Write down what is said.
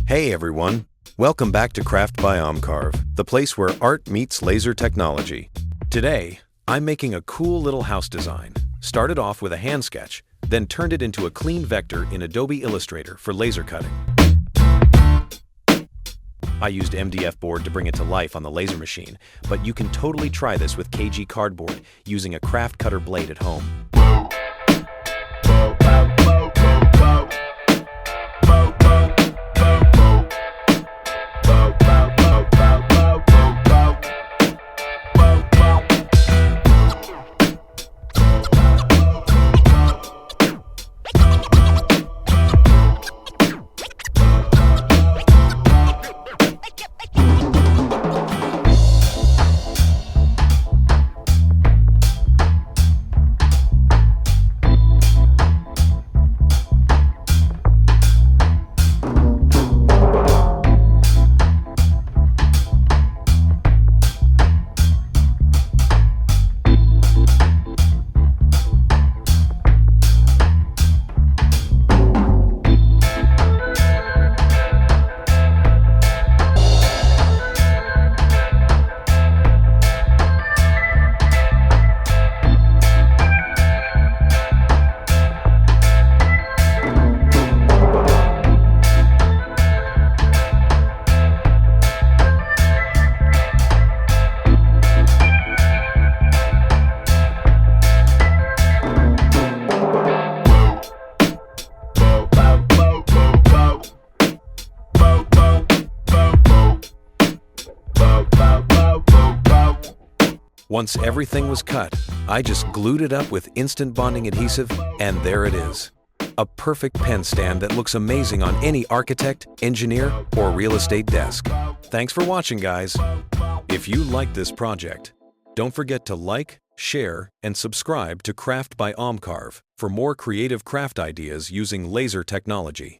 Hey everyone, welcome back to Craft by Omcarve, the place where art meets laser technology. Today, I'm making a cool little house design. Started off with a hand sketch, then turned it into a clean vector in Adobe Illustrator for laser cutting. I used MDF board to bring it to life on the laser machine, but you can totally try this with KG cardboard using a craft cutter blade at home. Once everything was cut, I just glued it up with instant bonding adhesive, and there it is. A perfect pen stand that looks amazing on any architect, engineer, or real estate desk. Thanks for watching, guys. If you liked this project, don't forget to like, share, and subscribe to Craft by Omcarve for more creative craft ideas using laser technology.